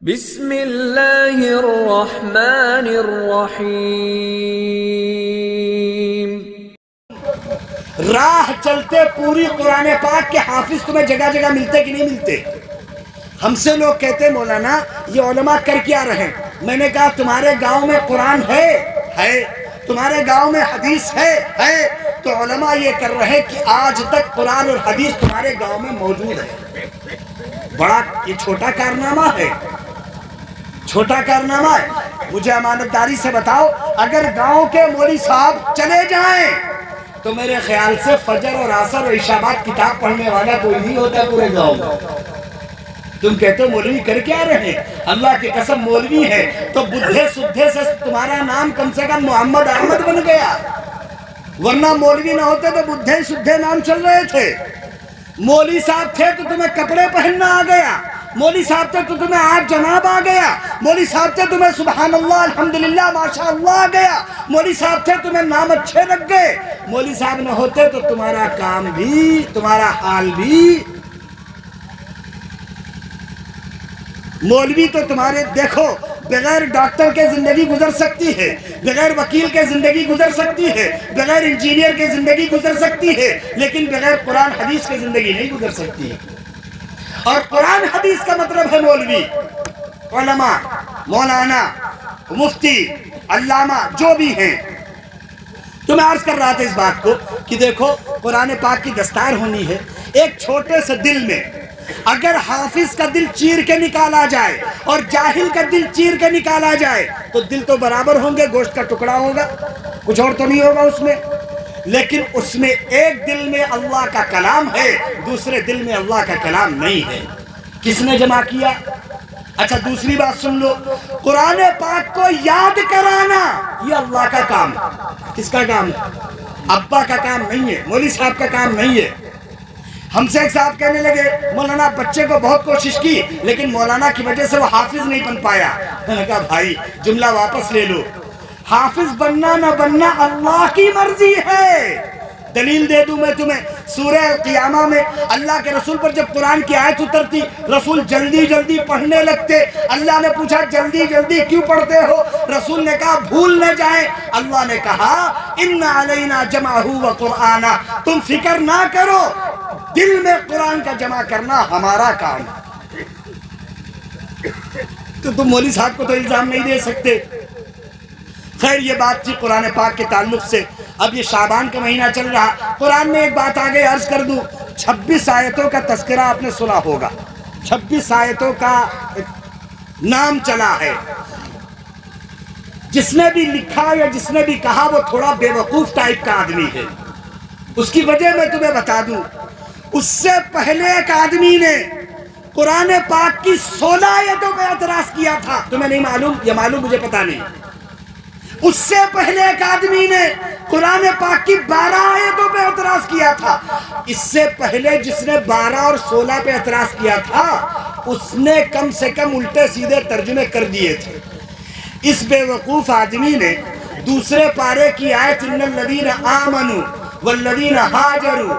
بسم اللہ الرحمن الرحیم۔ راہ چلتے پوری قرآن پاک کے حافظ تمہیں جگہ جگہ ملتے کہ نہیں ملتے؟ ہم سے لوگ کہتے مولانا یہ علماء کر کیا رہے؟ میں نے کہا تمہارے گاؤں میں قرآن ہے تمہارے گاؤں میں حدیث ہے تو علماء یہ کر رہے کہ آج تک قرآن اور حدیث تمہارے گاؤں میں موجود ہے۔ بڑا یہ چھوٹا کارنامہ ہے، چھوٹا کارنامہ ہے۔ مجھے امانت داری سے بتاؤ، اگر گاؤں کے مولوی صاحب چلے جائیں تو میرے خیال سے فجر اور عصر اور عشاء بعد کتاب پڑھنے والا کوئی نہیں ہوتا پورے گاؤں میں۔ تم کہتے ہو مولوی کر کیا رہے؟ اللہ کی قسم مولوی ہے تو بدھے سدھے سے تمہارا نام کم سے کم محمد احمد بن گیا، ورنہ مولوی نہ ہوتے تو بدھے سدھے نام چل رہے تھے۔ مولوی صاحب تھے تو تمہیں کپڑے پہننا آ گیا، مولوی صاحب تھے تو تمہیں آپ جناب آ گیا، مولوی صاحب تھے تمہیں سبحان اللہ الحمدللہ ماشاءاللہ آ گیا، مولوی صاحب تھے تمہیں نام اچھے لگ گئے۔ مولوی صاحب نہ ہوتے تو تمہارا کام بھی، تمہارا حال بھی۔ مولوی تو تمہارے دیکھو بغیر ڈاکٹر کے زندگی گزر سکتی ہے، بغیر وکیل کے زندگی گزر سکتی ہے، بغیر انجینئر کے زندگی گزر سکتی ہے، لیکن بغیر قرآن حدیث کے زندگی نہیں گزر سکتی ہے۔ اور قرآن حدیث کا مطلب ہے مولوی، علماء، مولانا، مفتی، علامہ جو بھی ہیں۔ تو میں عرض کر رہا تھا اس بات کو کہ دیکھو قرآن پاک کی دستار ہونی ہے۔ ایک چھوٹے سے دل میں اگر حافظ کا دل چیر کے نکالا جائے اور جاہل کا دل چیر کے نکالا جائے تو دل تو برابر ہوں گے، گوشت کا ٹکڑا ہوگا، کچھ اور تو نہیں ہوگا اس میں۔ لیکن اس میں ایک دل میں اللہ کا کلام ہے، دوسرے دل میں اللہ کا کلام نہیں ہے۔ کس نے جمع کیا؟ اچھا دوسری بات سن لو، قرآن پاک کو یاد کرانا یہ اللہ کا کام ہے۔ کس کا کام ہے؟ ابا کا کام نہیں ہے، مولوی صاحب کا کام نہیں ہے۔ ہم سے ایک صاحب کہنے لگے مولانا بچے کو بہت کوشش کی لیکن مولانا کی وجہ سے وہ حافظ نہیں بن پایا۔ میں نے کہا بھائی جملہ واپس لے لو، حافظ بننا نہ بننا اللہ کی مرضی ہے۔ دلیل دے دوں میں تمہیں، سورہ القیامہ میں اللہ کے رسول پر جب قرآن کی آیت اترتی رسول جلدی جلدی پڑھنے لگتے۔ اللہ نے پوچھا جلدی جلدی کیوں پڑھتے ہو؟ رسول نے کہا بھول نہ جائیں۔ اللہ نے کہا ان علینا جمعہ و قرآن، تم فکر نہ کرو، دل میں قرآن کا جمع کرنا ہمارا کام ہے۔ تو تم مولوی صاحب کو تو الزام نہیں دے سکتے۔ خیر یہ بات تھی قرآن پاک کے تعلق سے۔ اب یہ شعبان کا مہینہ چل رہا، قرآن میں ایک بات آگے عرض کر دوں، 26 آیتوں کا تذکرہ آپ نے سنا ہوگا، 26 آیتوں کا نام چلا ہے۔ جس نے بھی لکھا یا جس نے بھی کہا وہ تھوڑا بے وقوف ٹائپ کا آدمی ہے۔ اس کی وجہ میں تمہیں بتا دوں، اس سے پہلے ایک آدمی نے قرآن پاک کی 16 آیتوں پہ اعتراض کیا تھا، تمہیں نہیں معلوم؟ یہ معلوم، مجھے پتا نہیں۔ اس سے پہلے ایک آدمی نے قرآن پاک کی 12 آیتوں پہ اعتراض کیا تھا۔ اس سے پہلے جس نے 12 اور 16 پہ اعتراض کیا تھا اس نے کم سے کم الٹے سیدھے ترجمے کر دیے تھے۔ اس بے وقوف آدمی نے دوسرے پارے کی آیت ان الذین آمنوا والذین ہاجروا،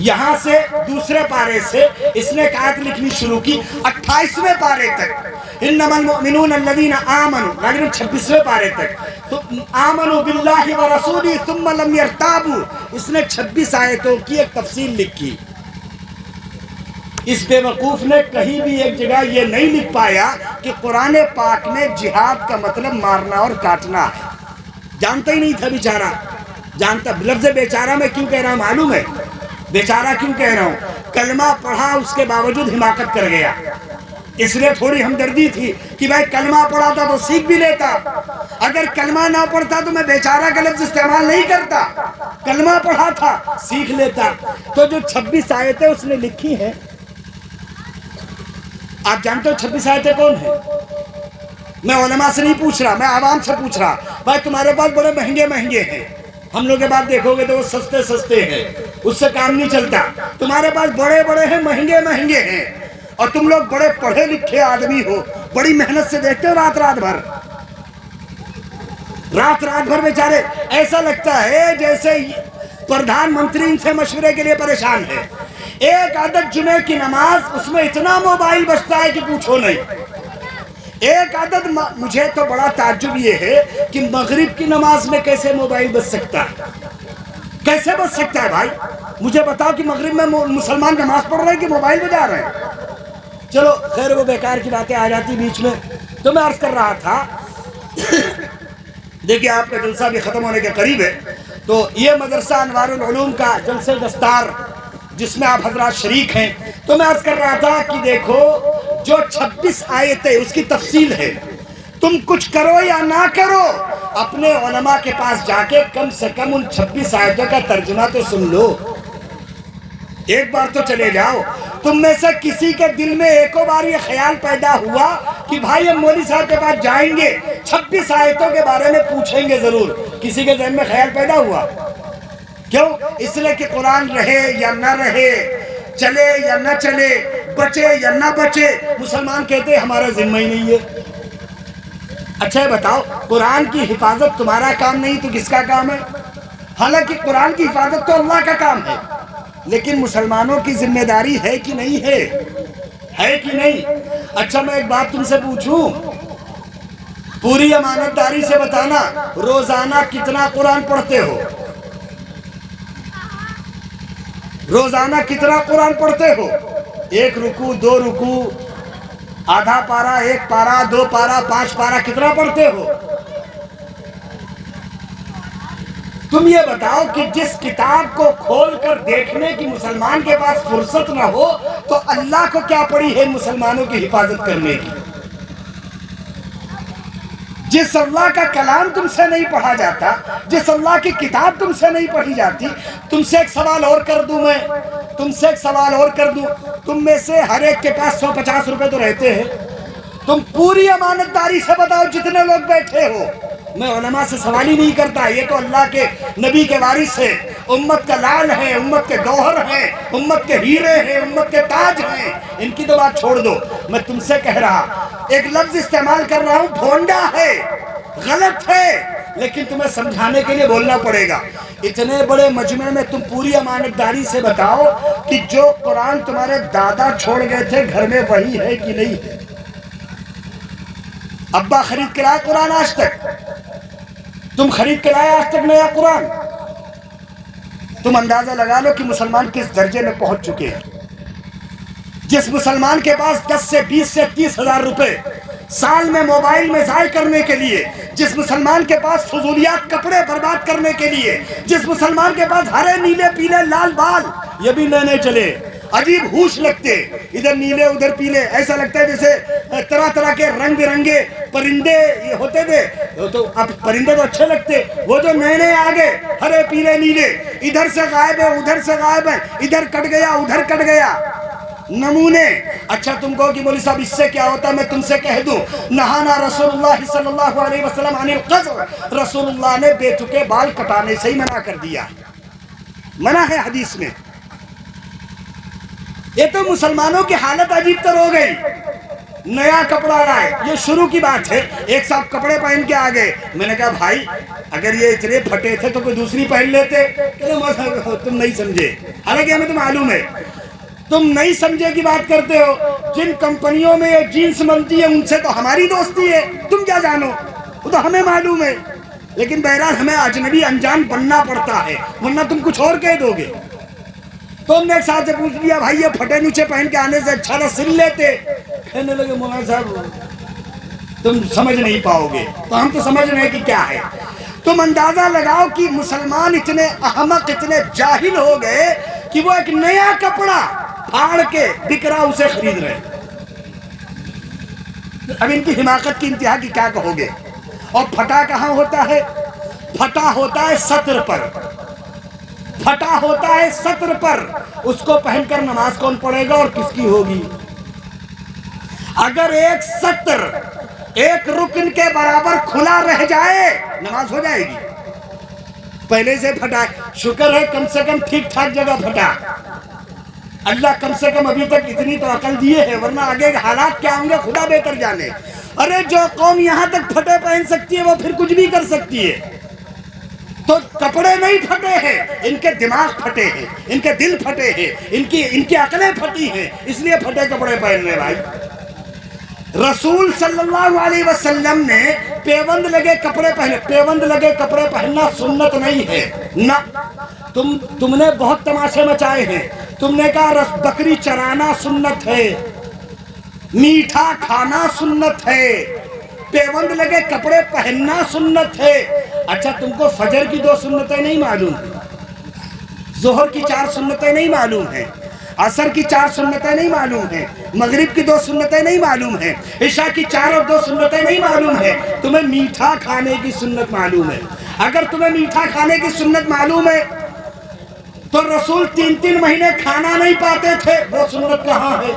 یہاں سے دوسرے پارے سے اس نے ایک آیت لکھنی شروع کی 28ویں پارے تک، انما المؤمنون الذین آمنوا، غالباً 26ویں پارے تک، تو آمنوا باللہ ورسولہ ثم لم یرتابوا، اس نے 26 آیتوں کی ایک تفصیل لکھی۔ اس بے وقوف نے کہیں بھی ایک جگہ یہ نہیں لکھ پایا کہ قرآن پاک میں جہاد کا مطلب مارنا اور کاٹنا ہے۔ جانتا ہی نہیں تھا بیچارہ، جانتا۔ لفظ بیچارہ میں کیوں کہہ رہا ہوں معلوم ہے؟ بیچارہ کیوں کہہ رہا ہوں؟ کلمہ پڑھا اس کے باوجود حماقت کر گیا۔ اس لیے تھوڑی ہمدردی تھی کہ بھائی کلمہ پڑھا تھا تو سیکھ بھی لیتا، اگر کلمہ نہ پڑھتا تو میں بیچارہ کا لفظ استعمال نہیں کرتا، کلمہ پڑھا تھا سیکھ لیتا۔ تو جو 26 آیتیں اس نے لکھی ہیں، آپ جانتے ہو 26 آیتیں کون ہیں؟ میں علماء سے نہیں پوچھ رہا، میں عوام سے پوچھ رہا۔ بھائی تمہارے پاس بڑے مہنگے مہنگے ہیں، ہم لوگ کے بعد دیکھو گے تو وہ سستے سستے ہیں، اس سے کام نہیں چلتا۔ تمہارے پاس بڑے بڑے ہیں، مہنگے مہنگے ہیں، اور تم لوگ بڑے پڑھے لکھے آدمی ہو، بڑی محنت سے دیکھتے ہو رات رات بھر بیچارے ایسا لگتا ہے جیسے پردھان منتری ان سے مشورے کے لیے پریشان ہے۔ ایک عدد جمعے کی نماز، اس میں اتنا موبائل بجتا ہے کہ پوچھو نہیں۔ ایک عدد مجھے تو بڑا تعجب یہ ہے کہ مغرب کی نماز میں کیسے موبائل بج سکتا ہے؟ کیسے بج سکتا ہے بھائی؟ مجھے بتاؤ کہ مغرب میں مسلمان نماز پڑھ رہے ہیں کہ موبائل بجا رہے ہیں؟ چلو خیر، وہ بیکار کی باتیں آ جاتی بیچ میں۔ تو میں عرض کر رہا تھا، دیکھیں آپ کا جلسہ بھی ختم ہونے کے قریب ہے، تو یہ مدرسہ انوار العلوم کا جلسہ دستار جس میں آپ حضرات شریک ہیں، تو میں عرض کر رہا تھا کہ دیکھو جو 26 آیتیں اس کی تفصیل ہے، تم کچھ کرو یا نہ کرو، اپنے علماء کے پاس جا کے کم سے کم ان 26 آیتوں کا ترجمہ تو سن لو، ایک بار تو چلے جاؤ۔ تم میں سے کسی کے دل میں ایکو بار یہ خیال پیدا ہوا کہ بھائی ہم مولوی صاحب کے پاس جائیں گے، 26 آیتوں کے بارے میں پوچھیں گے ضرور؟ کسی کے ذہن میں خیال پیدا ہوا؟ کیوں؟ اس لیے کہ قرآن رہے یا نہ رہے، چلے یا نہ چلے، بچے یا نہ بچے، مسلمان کہتے ہیں ہمارا ذمہ ہی نہیں ہے۔ اچھا بتاؤ، قرآن کی حفاظت تمہارا کام نہیں تو کس کا کام ہے؟ حالانکہ قرآن کی حفاظت تو اللہ کا کام ہے، لیکن مسلمانوں کی ذمہ داری ہے کہ نہیں ہے؟ ہے کہ نہیں؟ اچھا میں ایک بات تم سے پوچھوں، پوری امانت داری سے بتانا، روزانہ کتنا قرآن پڑھتے ہو؟ روزانہ کتنا قرآن پڑھتے ہو؟ 1 رکوع، 2 رکوع، آدھا پارہ، 1 پارہ، 2 پارہ، 5 پارہ، کتنا پڑھتے ہو؟ تم یہ بتاؤ کہ جس کتاب کو کھول کر دیکھنے کی مسلمان کے پاس فرصت نہ ہو تو اللہ کو کیا پڑی ہے مسلمانوں کی حفاظت کرنے کی؟ جس اللہ کا کلام تم سے نہیں پڑھا جاتا، جس اللہ کی کتاب تم سے نہیں پڑھی جاتی، تم سے ایک سوال اور کر دوں میں، تم سے ایک سوال اور کر دوں، تم میں سے ہر ایک کے پاس 150 روپے تو رہتے ہیں، تم پوری امانت داری سے بتاؤ جتنے لوگ بیٹھے ہو، میں علماء سے سوال ہی نہیں کرتا، یہ تو اللہ کے نبی کے وارث ہے، امت کا لال ہے، امت کے گوہر ہیں، امت کے ہیرے ہیں، امت کے تاج ہیں، ان کی تو بات چھوڑ دو۔ میں تم سے کہہ رہا، ایک لفظ استعمال کر رہا ہوں، بھونڈا ہے، غلط ہے، لیکن تمہیں سمجھانے کے لیے بولنا پڑے گا۔ اتنے بڑے مجمع میں تم پوری امانت داری سے بتاؤ کہ جو قرآن تمہارے دادا چھوڑ گئے تھے گھر میں وہی ہے کہ نہیں ہے؟ ابا خرید کے لائے قرآن آج تک؟ تم خرید کے لائے آج تک نیا قرآن؟ تم اندازہ لگا لو کہ مسلمان کس درجے میں پہنچ چکے ہیں۔ جس مسلمان کے پاس 10 سے 20 سے 30 ہزار روپے سال میں موبائل میں ضائع کرنے کے لیے، جس مسلمان کے پاس فضولیات کپڑے برباد کرنے کے لیے، جس مسلمان کے پاس ہرے نیلے پیلے لال بال، یہ بھی نئے نئے چلے، عجیب ہوش لگتے، ادھر نیلے ادھر پیلے، ایسا لگتا ہے جیسے طرح طرح کے رنگ برنگے پرندے ہوتے تھے، تو اب پرندے تو اچھے لگتے، وہ جو نئے نئے آگے ہرے پیلے نیلے، ادھر سے غائب ہے ادھر سے غائب ہے، ادھر کٹ گیا ادھر کٹ گیا، نمونے۔ اچھا تم کہو کہ مولوی صاحب اس سے کیا ہوتا ہے؟ میں تم سے کہہ دوں، نہانا رسول اللہ صلی اللہ علیہ وسلم عن القذر، رسول اللہ نے بے تکے بال کٹانے سے ہی منع کر دیا، منع ہے حدیث میں۔ یہ تو مسلمانوں کی حالت عجیب تر ہو گئی، نیا کپڑا لائے، یہ شروع کی بات ہے، ایک صاحب کپڑے پہن کے آ گئے، میں نے کہا بھائی اگر یہ اتنے پھٹے تھے تو کوئی دوسری پہن لیتے، تم نہیں سمجھے، حالانکہ ہمیں تو معلوم ہے تم نہیں سمجھے کی بات کرتے ہو۔ جن کمپنیوں میں یہ جینس بنتی ہے ان سے تو ہماری دوستی ہے، تم کیا جانو، وہ تو ہمیں معلوم ہے، لیکن بہرحال ہمیں اجنبی انجان بننا پڑتا ہے، ورنہ تم کچھ اور کہہ دو گے۔ تو ہم نے ایک ساتھ سے پوچھ لیا بھائی یہ پھٹے نیچے پہن کے آنے سے اچھا نہ سل لیتے، کہنے لگے مولانا صاحب تم سمجھ نہیں پاؤ گے، تو ہم تو سمجھ رہے ہیں کہ کیا ہے۔ تم اندازہ لگاؤ کہ مسلمان اتنے احمق اتنے جاہل ہو گئے کہ وہ ایک نیا کپڑا پھاڑ کے بک رہا اسے خرید رہے۔ اب ان کی حماقت کی انتہا کی کیا کہو گے؟ اور پھٹا کہاں ہوتا ہے؟ پھٹا ہوتا ہے سطر پر، پھٹا ہوتا ہے سطر پر، اس کو پہن کر نماز کون پڑھے گا اور کس کی ہوگی؟ اگر ایک سطر ایک رکن کے برابر کھلا رہ جائے نماز ہو جائے گی، پہلے سے پھٹا ہے، شکر ہے کم سے کم ٹھیک ٹھاک جگہ پھٹا، اللہ کم سے کم ابھی تک اتنی تو عقل دیے ہے، ورنہ آگے حالات کیا ہوں گے خدا بہتر جانے۔ ارے جو قوم یہاں تک پھٹے پہن سکتی ہے وہ پھر کچھ بھی کر سکتی ہے۔ تو کپڑے نہیں پھٹے ہیں، ان کے دماغ پھٹے ہیں، ان کے دل پھٹے ہیں، ان کی عقلیں پھٹی ہیں، اس لیے پھٹے کپڑے پہن رہے بھائی۔ رسول صلی اللہ علیہ وسلم نے پیوند لگے کپڑے پہنے، پیوند لگے کپڑے پہننا سنت نہیں ہے نہ۔ تم نے بہت تماشے مچائے ہیں، تم نے کہا بکری چرانا سنت ہے، میٹھا کھانا سنت ہے، پیوند لگے کپڑے پہننا سنت ہے۔ اچھا تم کو فجر کی 2 سنتیں نہیں معلوم ہیں، ظہر کی 4 سنتیں نہیں معلوم ہیں، عصر کی 4 سنتیں نہیں معلوم ہیں، مغرب کی 2 سنتیں نہیں معلوم ہیں، عشاء کی 4 اور 2 سنتیں نہیں معلوم ہیں، تمہیں میٹھا کھانے کی سنت معلوم ہے۔ اگر تمہیں میٹھا کھانے کی سنت معلوم ہے تو رسول 3 مہینے کھانا نہیں پاتے تھے، وہ سنت کہاں ہے؟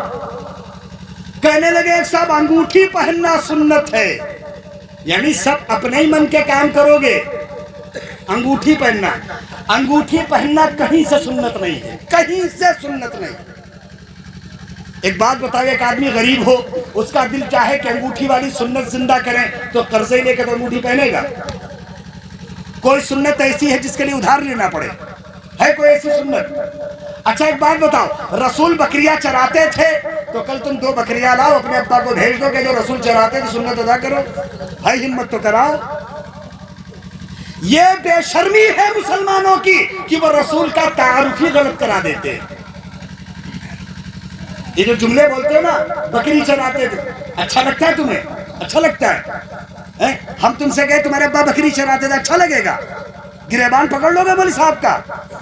کہنے لگے ایک صاحب انگوٹھی پہننا سنت ہے، یعنی سب اپنے ہی من کے کام کرو گے۔ انگوٹھی پہننا کہیں سے سنت نہیں ہے، کہیں سے سنت نہیں۔ ایک بات بتاؤ، ایک آدمی غریب ہو، اس کا دل چاہے کہ انگوٹھی والی سنت زندہ کریں تو قرضے لے کے تو انگوٹھی پہنے گا؟ کوئی سنت ایسی ہے جس کے لیے ادھار لینا پڑے؟ ہے کوئی ایسی سنت؟ اچھا ایک بات بتاؤ، رسول بکریاں چراتے تھے تو کل تم 2 بکریاں لاؤ، اپنے ابا کو بھیج دو کہ جو رسول چراتے تھے سنت ادا کرو، ہے ہمت تو کراؤ۔ یہ بے شرمی ہے مسلمانوں کی کہ وہ رسول کا تعارف ہی غلط کرا دیتے ہیں۔ یہ جو جملے بولتے ہیں نا، بکری چراتے تھے، اچھا لگتا ہے تمہیں؟ اچھا لگتا ہے؟ ہم تم سے کہے تمہارے ابا بکری چراتے تھے، اچھا لگے گا؟ گریبان پکڑ لو گے مولوی صاحب کا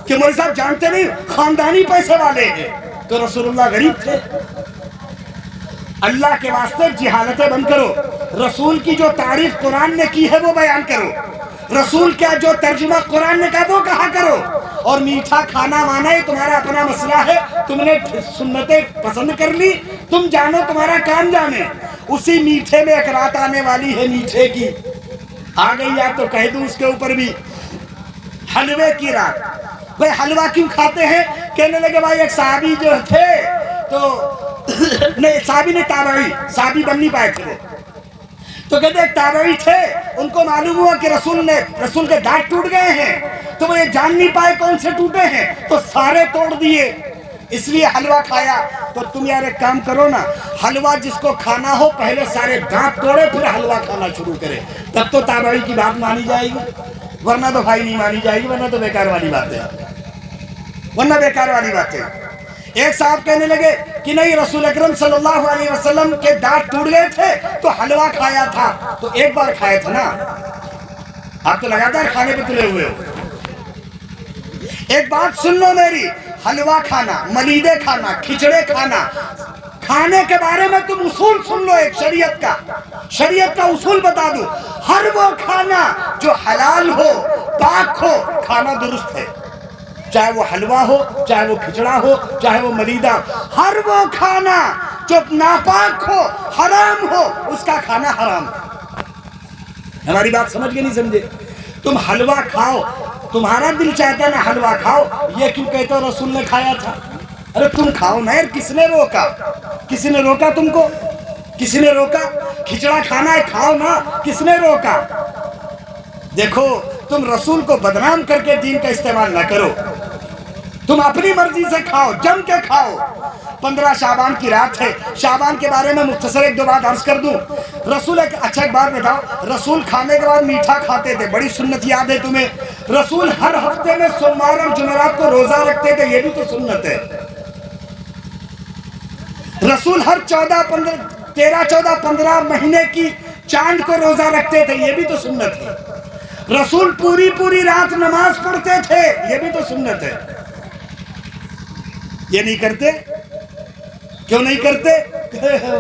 کہ مولوی صاحب جانتے نہیں خاندانی پیسے والے ہیں؟ تو رسول اللہ غریب تھے۔ اللہ کے واسطے جہالتیں بند کرو، رسول کی جو تعریف قرآن نے کی ہے وہ بیان کرو، رسول کا جو ترجمہ قرآن نے کہا وہ کہا کرو۔ اور میٹھا کھانا وانا یہ تمہارا اپنا مسئلہ ہے، تم نے سنتیں پسند کر لی، تم جانو تمہارا کام جانے۔ اسی میٹھے میں ایک رات آنے والی ہے، میٹھے کی آ گئی یا تو کہہ دوں اس کے اوپر بھی، حلوے کی رات۔ بھئی حلوہ کیوں کھاتے ہیں؟ کہنے لگے بھائی ایک صحابی جو تھے تو نہیں، صحابی نے تابعی، صحابی بن نہیں پائے تھے وہ، تو کہتے ایک تابعی تھے، ان کو معلوم ہوا کہ رسول کے دانت ٹوٹ گئے ہیں، تو وہ یہ جان نہیں پائے کون سے ٹوٹے ہیں، تو سارے توڑ دیے، اس لیے حلوہ کھایا۔ تو تم یار ایک کام کرو نا، حلوہ جس کو کھانا ہو پہلے سارے دانت توڑے پھر حلوہ کھانا شروع کرے، تب تو تابعی کی بات مانی جائے گی، ورنہ تو بھائی نہیں مانی جائے گی، ورنہ تو بیکار والی بات ہے، ورنہ بیکار والی بات ہے۔ ایک صاحب کہنے لگے کہ نہیں، رسول اکرم صلی اللہ علیہ وسلم کے دانت ٹوٹ گئے تھے تو حلوہ کھایا تھا۔ تو ایک بار کھایا تھا نا، آپ تو لگاتار کھانے پہ تلے ہوئے ہو۔ ایک بات سن لو میری، حلوہ کھانا، ملیدے کھانا، کھچڑے کھانا، کھانے کے بارے میں تم اصول سن لو، ایک شریعت کا اصول بتا دو، ہر وہ کھانا جو حلال ہو، پاک ہو، کھانا درست ہے، چاہے وہ حلوہ ہو، چاہے وہ کھچڑا ہو، چاہے وہ ملیدہ، ہر وہ کھانا جو ناپاک ہو، حرام ہو، اس کا کھانا حرام ہے۔ ہماری بات سمجھ کے نہیں سمجھے؟ تم حلوہ کھاؤ، تمہارا دل چاہتا ہے نا حلوہ کھاؤ، یہ کیوں کہتے ہو رسول نے کھایا تھا؟ ارے تم کھاؤ نا یار، کس نے روکا؟ کسی نے روکا تم کو؟ کسی نے روکا؟ کھچڑا کھانا ہے کھاؤ نا، کس نے روکا؟ دیکھو تم رسول کو بدنام کر کے دین کا استعمال نہ کرو، تم اپنی مرضی سے کھاؤ، جم کے کھاؤ۔ 15 شعبان کی رات ہے، شعبان کے بارے میں مختصر 1-2 بات عرض کر دوں۔ رسول اچھا ایک بات بتاؤ، رسول کھانے کے بعد میٹھا کھاتے تھے، بڑی سنت یاد ہے تمہیں؟ رسول ہر ہفتے میں سوموار اور جمعرات کو روزہ رکھتے تھے، یہ بھی تو سنت ہے۔ رسول ہر 13-14-15 مہینے کی چاند کو روزہ رکھتے تھے، یہ بھی تو سنت ہے۔ رسول پوری رات نماز پڑھتے تھے، یہ بھی تو سنت ہے۔ یہ نہیں کرتے؟ کیوں نہیں کرتے؟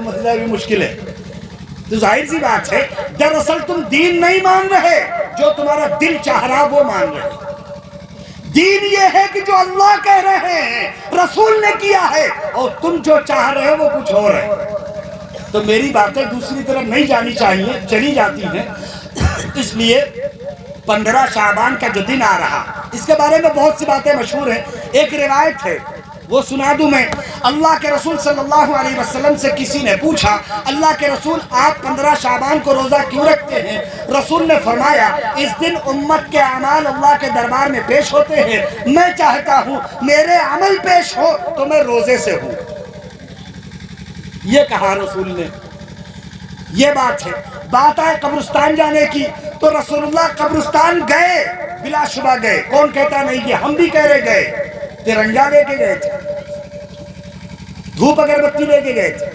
مسئلہ بھی مشکل ہے۔ تو ظاہر سی بات ہے، دراصل تم دین نہیں مان رہے، جو تمہارا دل چاہ رہا وہ مان رہے۔ دین یہ ہے کہ جو اللہ کہہ رہے ہیں، رسول نے کیا ہے، اور تم جو چاہ رہے ہو وہ کچھ اور ہے۔ تو میری باتیں دوسری طرف نہیں جانی چاہیے، چلی جاتی ہیں، اس لیے 15 شعبان کا جو دن آ رہا، اس کے بارے میں بہت سی باتیں مشہور ہیں۔ ایک روایت ہے، وہ سنا دوں میں۔ اللہ کے رسول صلی اللہ علیہ وسلم سے کسی نے پوچھا اللہ کے رسول آپ 15 شعبان کو روزہ کیوں رکھتے ہیں؟ رسول نے فرمایا اس دن امت کے اعمال اللہ کے دربار میں پیش ہوتے ہیں، میں چاہتا ہوں میرے عمل پیش ہو تو میں روزے سے ہوں۔ یہ کہا رسول نے۔ یہ بات ہے۔ بات آئے قبرستان جانے کی تو رسول اللہ قبرستان گئے، بلا شبہ گئے، کون کہتا نہیں کہ ہم بھی کہہ رہے گئے، ترنگا لے کے گئے تھے، دھوپ اگربتی لے کے گئے تھے،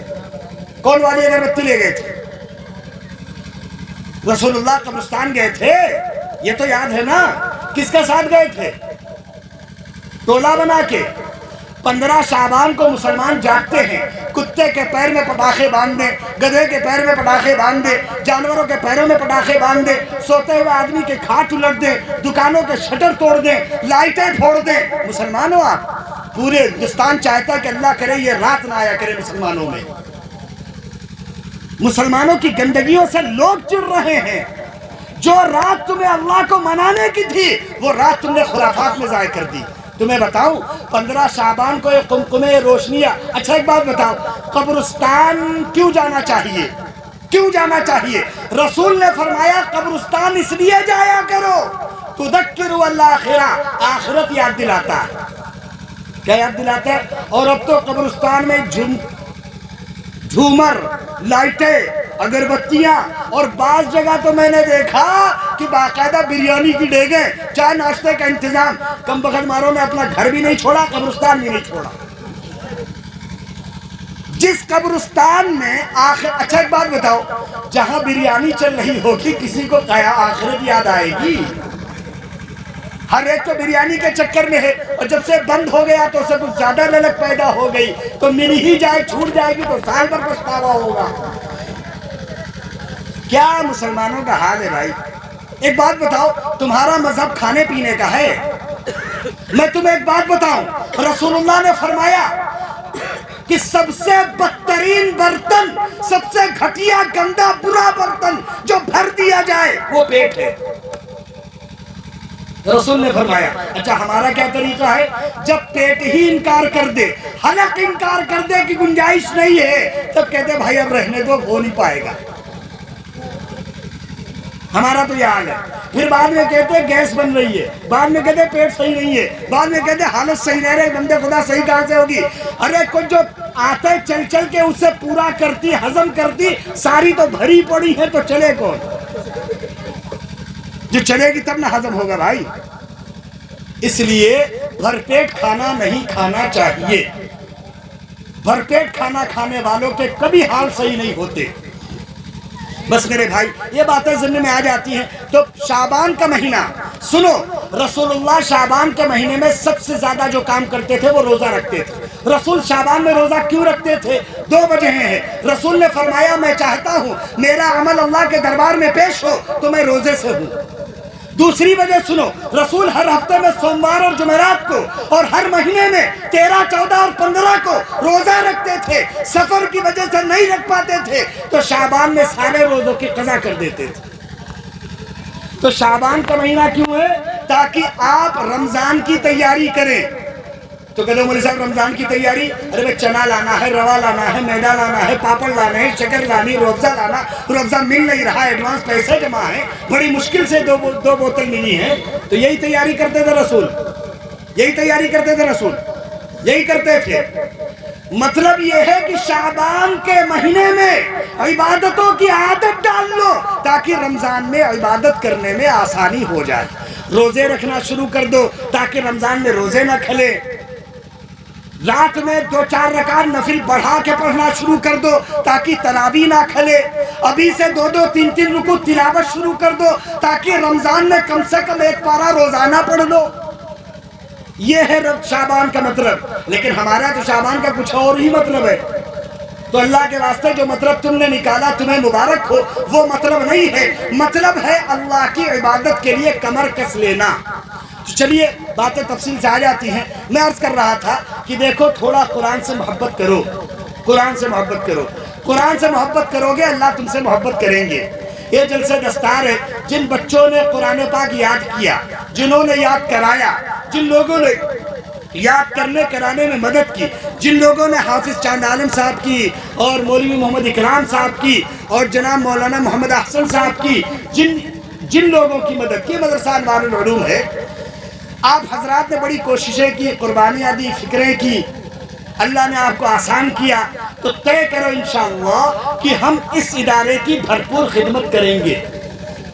کون والی اگربتی لے گئے تھے؟ رسول اللہ قبرستان گئے تھے، یہ تو یاد ہے نا، کس کے ساتھ گئے تھے؟ ٹولہ بنا کے۔ 15 شعبان کو مسلمان جاگتے ہیں، کتے کے پیر میں پٹاخے باندھ دیں، گدھے کے پیر میں پٹاخے باندھ دیں، جانوروں کے پیروں میں پٹاخے باندھ دیں، سوتے ہوئے آدمی کے کھاٹ الٹ دیں، دکانوں کے شٹر توڑ دیں، لائٹیں پھوڑ دیں۔ مسلمانوں آپ پورے ہندوستان چاہتا کہ اللہ کرے یہ رات نہ آیا کرے مسلمانوں میں۔ مسلمانوں کی گندگیوں سے لوگ چڑ رہے ہیں۔ جو رات تمہیں اللہ کو منانے کی تھی وہ رات تم نے خرافات میں ضائع کر دی۔ تمہیں بتاؤں 15 شعبان کو یہ قمقمے روشنیاں۔ اچھا ایک بات بتاؤ، قبرستان کیوں جانا چاہیے؟ کیوں جانا چاہیے؟ رسول نے فرمایا قبرستان اس لیے جایا کرو تذکروا الآخرہ، آخرت یاد دلاتا ہے۔ کیا یاد دلاتا ہے؟ اور اب تو قبرستان میں جھومر، لائٹیں، اگربتیاں، اور بعض جگہ تو میں نے دیکھا کہ باقاعدہ بریانی کی ڈیگیں، چائے ناشتے کا انتظام۔ کم بخت ماروں نے اپنا گھر بھی نہیں چھوڑا، قبرستان بھی نہیں چھوڑا۔ جس قبرستان میں اچھا ایک بات بتاؤ، جہاں بریانی چل رہی ہوگی کسی کو آخرت یاد آئے گی؟ ہر ایک تو بریانی کے چکر میں ہے، اور جب سے بند ہو گیا تو اسے کچھ زیادہ للک پیدا ہو گئی، تو مل ہی جائے، چھوٹ جائے گی تو سال بھر پچھتاوا ہوگا۔ کیا مسلمانوں کا حال ہے بھائی؟ ایک بات بتاؤ، تمہارا مذہب کھانے پینے کا ہے؟ میں تمہیں ایک بات بتاؤں، رسول اللہ نے فرمایا کہ سب سے بدترین برتن، سب سے گھٹیا گندا برا برتن جو بھر دیا جائے وہ پیٹ ہے۔ رسول نے فرمایا۔ اچھا ہمارا کیا طریقہ ہے؟ جب پیٹ ہی انکار کر دے، حلق انکار کر دے کہ گنجائش نہیں ہے، تب کہتے بھائی اب رہنے دو، ہو نہیں پائے گا۔ ہمارا تو یہ حال ہے۔ پھر بعد میں کہتے گیس بن رہی ہے، بعد میں کہتے پیٹ صحیح نہیں ہے، بعد میں کہتے حالت صحیح رہ رہے، بندے خدا صحیح کہاں سے ہوگی؟ ارے کچھ جو آتے چل چل کے اسے پورا کرتی، ہضم کرتی، ساری تو بھری پڑی ہے، تو چلے کون؟ جو چلے گی تب نہ ہضم ہوگا بھائی۔ اس لیے بھر پیٹ کھانا نہیں کھانا چاہیے۔ بھر پیٹ کھانا کھانے والوں کے کبھی حال صحیح نہیں ہوتے۔ بس میرے بھائی یہ باتیں ذہن میں آ جاتی ہیں۔ تو شعبان کا مہینہ سنو، رسول اللہ شعبان کے مہینے میں سب سے زیادہ جو کام کرتے تھے وہ روزہ رکھتے تھے۔ رسول شعبان میں روزہ کیوں رکھتے تھے؟ 2 وجہیں ہیں۔ رسول نے فرمایا میں چاہتا ہوں میرا عمل اللہ کے دربار میں پیش ہو تو میں روزے سے ہوں۔ دوسری وجہ سنو، رسول ہر ہفتے میں سوموار اور جمعرات کو اور ہر مہینے میں 13، 14 اور 15 کو روزہ رکھتے تھے۔ سفر کی وجہ سے نہیں رکھ پاتے تھے تو شعبان میں سارے روزوں کی قضا کر دیتے تھے۔ تو شعبان کا مہینہ کیوں ہے؟ تاکہ آپ رمضان کی تیاری کریں۔ تو کہتے ہیں مولوی صاحب رمضان کی تیاری، ارے بھائی چنا لانا ہے، روا لانا ہے، میدا لانا ہے، پاپڑ لانا ہے، شکر لانی، روزہ لانا، روزہ مل نہیں رہا، ایڈوانس پیسے جمع ہیں، بڑی مشکل سے دو بوتل ملی ہیں۔ تو یہی تیاری کرتے تھے رسول، یہی تیاری کرتے تھے رسول، یہی کرتے تھے۔ مطلب یہ ہے کہ شعبان کے مہینے میں عبادتوں کی عادت ڈال لو تاکہ رمضان میں عبادت کرنے میں آسانی ہو جائے۔ روزے رکھنا شروع کر دو تاکہ رمضان میں روزے نہ کھلے۔ رات میں 2-4 رکعت نفل بڑھا کے پڑھنا شروع کر دو تاکہ تراویح نہ کھلے۔ ابھی سے 2-2 3-3 رکوع تلاوت شروع کر دو تاکہ رمضان میں کم سے کم 1 پارہ روزانہ پڑھ لو۔ یہ ہے شعبان کا مطلب۔ لیکن ہمارا تو شعبان کا کچھ اور ہی مطلب ہے۔ تو اللہ کے واسطے جو مطلب تم نے نکالا تمہیں مبارک ہو، وہ مطلب نہیں ہے۔ مطلب ہے اللہ کی عبادت کے لیے کمر کس لینا۔ تو چلیے باتیں تفصیل سے آ جاتی ہیں۔ میں عرض کر رہا تھا کہ دیکھو تھوڑا قرآن سے محبت کرو، قرآن سے محبت کرو۔ قرآن سے محبت کرو گے اللہ تم سے محبت کریں گے۔ یہ جلسہ دستار ہے، جن بچوں نے قرآن پاک یاد کیا، جنہوں نے یاد کرایا، جن لوگوں نے یاد کرنے کرانے میں مدد کی. جن لوگوں نے حافظ چاند عالم صاحب کی اور مولوی محمد اکرام صاحب کی اور جناب مولانا محمد احسن صاحب کی, جن لوگوں کی مدد کی, مدرسہ انوار العلوم ہے. آپ حضرات نے بڑی کوششیں کی, قربانیاں دی, فکریں کی, اللہ نے آپ کو آسان کیا. تو طے کرو انشاءاللہ کہ ہم اس ادارے کی بھرپور خدمت کریں گے.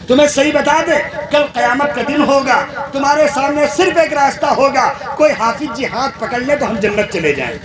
تمہیں صحیح بتا دیں, کل قیامت کا دن ہوگا, تمہارے سامنے صرف ایک راستہ ہوگا, کوئی حافظ جی ہاتھ پکڑ لے تو ہم جنت چلے جائیں.